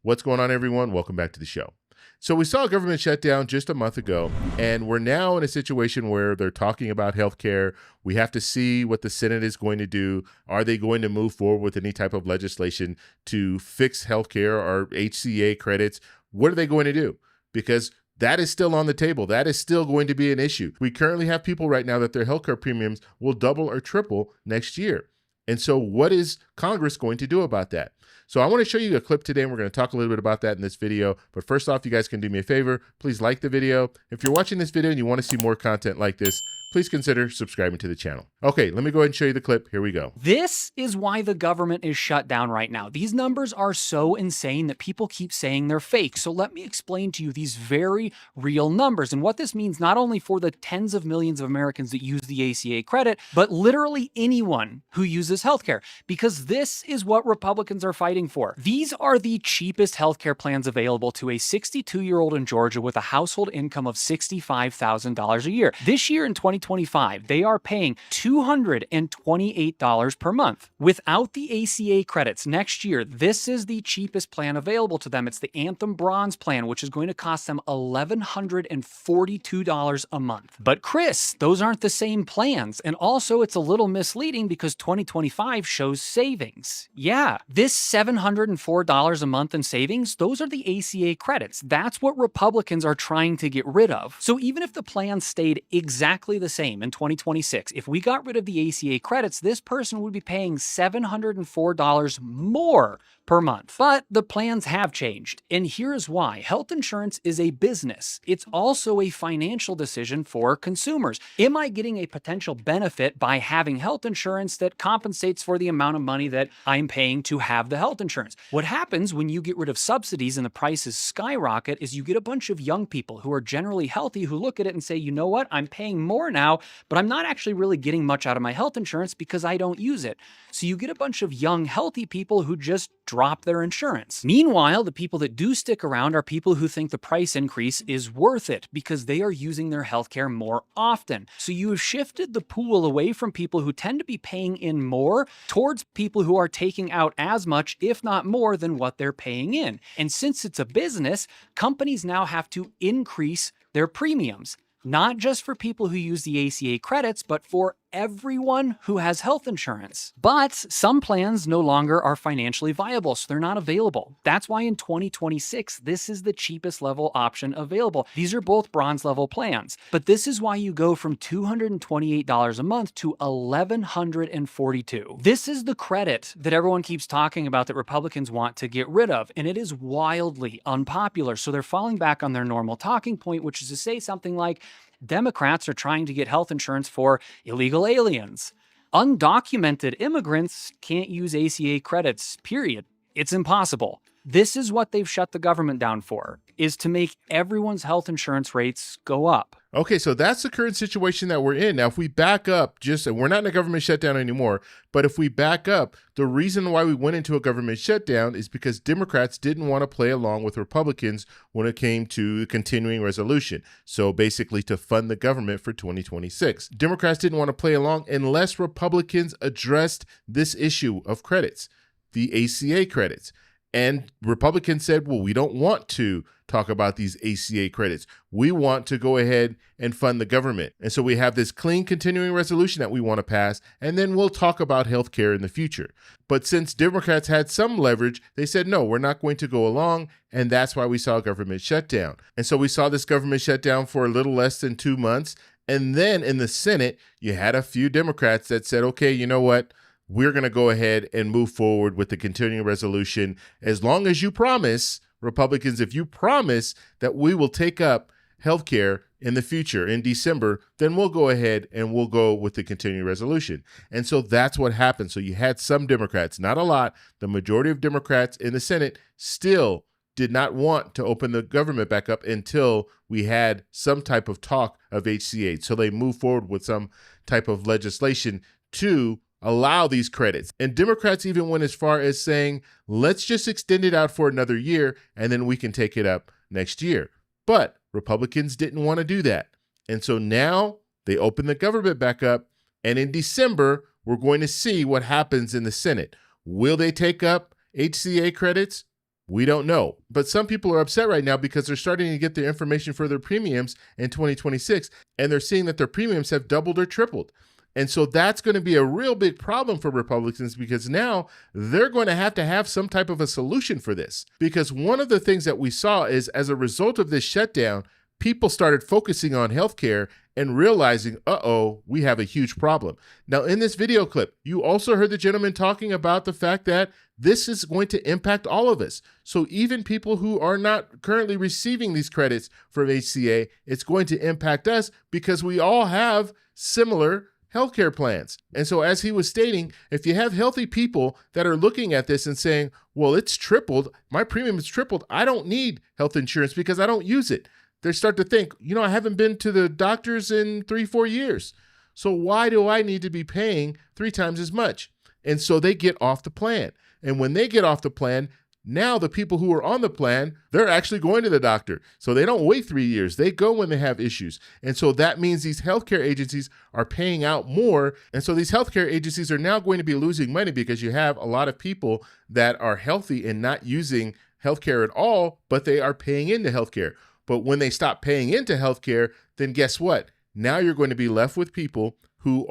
What's going on, everyone? Welcome back to the show. So we saw a government shutdown just a month ago, and we're now in a situation where they're talking about healthcare. We have to see what the Senate is going to do. Are they going to move forward with any type of legislation to fix healthcare or HCA credits? What are they going to do? Because that is still on the table. That is still going to be an issue. We currently have people right now that their healthcare premiums will double or triple next year. And so what is Congress going to do about that? So I want to show you a clip today, and we're going to talk a little bit about that in this video. But first off, you guys can do me a favor. Please like the video. If you're watching this video and you want to see more content like this, please consider subscribing to the channel. Okay, let me go ahead and show you the clip. Here we go. This is why the government is shut down right now. These numbers are so insane that people keep saying they're fake. So let me explain to you these very real numbers and what this means not only for the tens of millions of Americans that use the ACA credit, but literally anyone who uses healthcare, because this is what Republicans are fighting for. These are the cheapest healthcare plans available to a 62-year-old in Georgia with a household income of $65,000 a year. This year in 2025, they are paying $228 per month. Without the ACA credits next year, this is the cheapest plan available to them. It's the Anthem Bronze plan, which is going to cost them $1,142 a month. But Chris, those aren't the same plans. And also it's a little misleading because 2025 shows savings. Yeah, this $704 a month in savings, those are the ACA credits. That's what Republicans are trying to get rid of. So even if the plan stayed exactly the same in 2026, if we got rid of the ACA credits, this person would be paying $704 more per month. But the plans have changed, and here's why. Health insurance is a business. It's also a financial decision for consumers. Am I getting a potential benefit by having health insurance that compensates for the amount of money that I'm paying to have the health insurance? What happens when you get rid of subsidies and the prices skyrocket is you get a bunch of young people who are generally healthy who look at it and say, you know what, I'm paying more now, but I'm not actually really getting much out of my health insurance because I don't use it. So you get a bunch of young, healthy people who just drop their insurance. Meanwhile, the people that do stick around are people who think the price increase is worth it because they are using their healthcare more often. So you have shifted the pool away from people who tend to be paying in more towards people who are taking out as much, if not more, than what they're paying in. And since it's a business, companies now have to increase their premiums, not just for people who use the ACA credits, but for everyone who has health insurance. But some plans no longer are financially viable, so they're not available. That's why in 2026, this is the cheapest level option available. These are both bronze level plans, but this is why you go from $228 a month to $1,142. This is the credit that everyone keeps talking about that Republicans want to get rid of, and it is wildly unpopular. So they're falling back on their normal talking point, which is to say something like, Democrats are trying to get health insurance for illegal aliens. Undocumented immigrants can't use ACA credits, period. It's impossible. This is what they've shut the government down for, is to make everyone's health insurance rates go up. Okay, so that's the current situation that we're in. Now, if we back up, we're not in a government shutdown anymore, but if we back up, the reason why we went into a government shutdown is because Democrats didn't want to play along with Republicans when it came to the continuing resolution. So basically to fund the government for 2026. Democrats didn't want to play along unless Republicans addressed this issue of credits, the ACA credits. And Republicans said, well, we don't want to talk about these ACA credits. We want to go ahead and fund the government. And so we have this clean continuing resolution that we want to pass, and then we'll talk about healthcare in the future. But since Democrats had some leverage, they said, no, we're not going to go along. And that's why we saw a government shutdown. And so we saw this government shutdown for a little less than 2 months. And then in the Senate, you had a few Democrats that said, okay, you know what? We're going to go ahead and move forward with the continuing resolution as long as you promise, Republicans, if you promise that we will take up healthcare in the future in December, then we'll go ahead and we'll go with the continuing resolution. And so that's what happened. So you had some Democrats, not a lot, the majority of Democrats in the Senate still did not want to open the government back up until we had some type of talk of HCA. So they moved forward with some type of legislation to allow these credits. And Democrats even went as far as saying, let's just extend it out for another year and then we can take it up next year. But Republicans didn't want to do that. And so now they open the government back up. And in December, we're going to see what happens in the Senate. Will they take up HCA credits? We don't know. But some people are upset right now because they're starting to get their information for their premiums in 2026, and they're seeing that their premiums have doubled or tripled. And so that's going to be a real big problem for Republicans, because now they're going to have some type of a solution for this. Because one of the things that we saw is, as a result of this shutdown, people started focusing on healthcare and realizing, uh-oh, we have a huge problem. Now, in this video clip, you also heard the gentleman talking about the fact that this is going to impact all of us. So even people who are not currently receiving these credits from HCA, it's going to impact us because we all have similar healthcare plans. And so, as he was stating, if you have healthy people that are looking at this and saying, well, it's tripled, my premium is tripled, I don't need health insurance because I don't use it. They start to think, I haven't been to the doctors in 3-4 years. So why do I need to be paying 3 times as much? And so they get off the plan. And when they get off the plan, now the people who are on the plan, they're actually going to the doctor. So they don't wait 3 years. They go when they have issues. And so that means these healthcare agencies are paying out more. And so these healthcare agencies are now going to be losing money because you have a lot of people that are healthy and not using healthcare at all, but they are paying into healthcare. But when they stop paying into healthcare, then guess what? Now you're going to be left with people who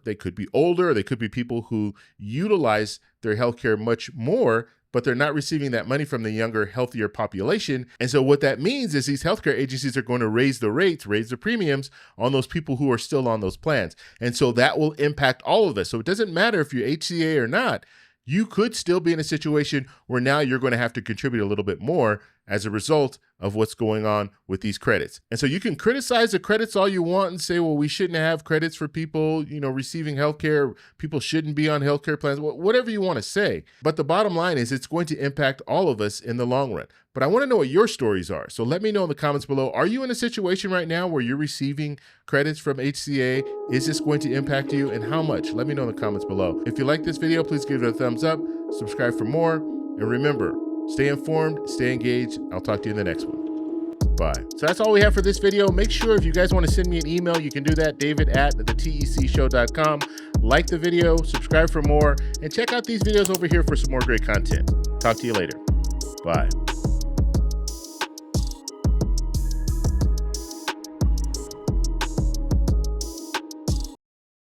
they could be older, or they could be people who utilize their healthcare much more, but they're not receiving that money from the younger, healthier population. And so what that means is these healthcare agencies are going to raise the rates, raise the premiums on those people who are still on those plans. And so that will impact all of us. So it doesn't matter if you're HCA or not, you could still be in a situation where now you're going to have to contribute a little bit more as a result of what's going on with these credits. And so you can criticize the credits all you want and say, well, we shouldn't have credits for people, receiving healthcare. People shouldn't be on healthcare plans, whatever you want to say. But the bottom line is it's going to impact all of us in the long run. But I want to know what your stories are. So let me know in the comments below. Are you in a situation right now where you're receiving credits from HCA? Is this going to impact you, and how much? Let me know in the comments below. If you like this video, please give it a thumbs up, subscribe for more, and remember, stay informed, stay engaged. I'll talk to you in the next one. Bye. So that's all we have for this video. Make sure if you guys want to send me an email, you can do that, david@thetecshow.com. Like the video, subscribe for more, and check out these videos over here for some more great content. Talk to you later. Bye.